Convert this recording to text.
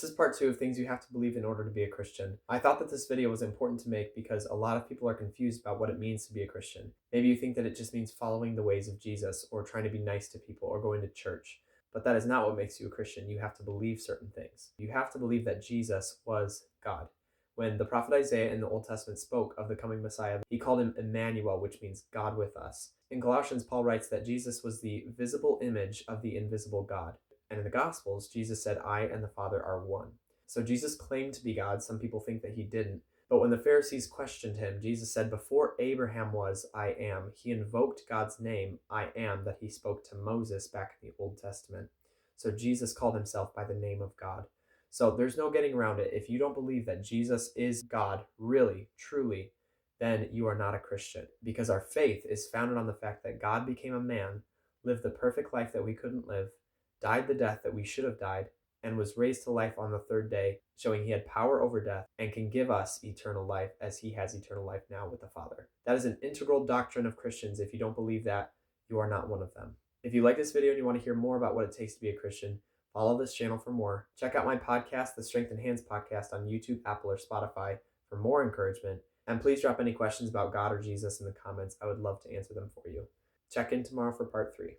This is part 2 of things you have to believe in order to be a Christian. I thought that this video was important to make because a lot of people are confused about what it means to be a Christian. Maybe you think that it just means following the ways of Jesus or trying to be nice to people or going to church. But that is not what makes you a Christian. You have to believe certain things. You have to believe that Jesus was God. When the prophet Isaiah in the Old Testament spoke of the coming Messiah, he called him Emmanuel, which means God with us. In Colossians, Paul writes that Jesus was the visible image of the invisible God. And in the Gospels, Jesus said, I and the Father are one. So Jesus claimed to be God. Some people think that he didn't. But when the Pharisees questioned him, Jesus said, before Abraham was, I am. He invoked God's name, I am, that he spoke to Moses back in the Old Testament. So Jesus called himself by the name of God. So there's no getting around it. If you don't believe that Jesus is God, really, truly, then you are not a Christian. Because our faith is founded on the fact that God became a man, lived the perfect life that we couldn't live, died the death that we should have died, and was raised to life on the third day, showing he had power over death and can give us eternal life as he has eternal life now with the Father. That is an integral doctrine of Christians. If you don't believe that, you are not one of them. If you like this video and you want to hear more about what it takes to be a Christian, follow this channel for more. Check out my podcast, the Strength and Hands podcast, on YouTube, Apple, or Spotify for more encouragement. And please drop any questions about God or Jesus in the comments. I would love to answer them for you. Check in tomorrow for part 3.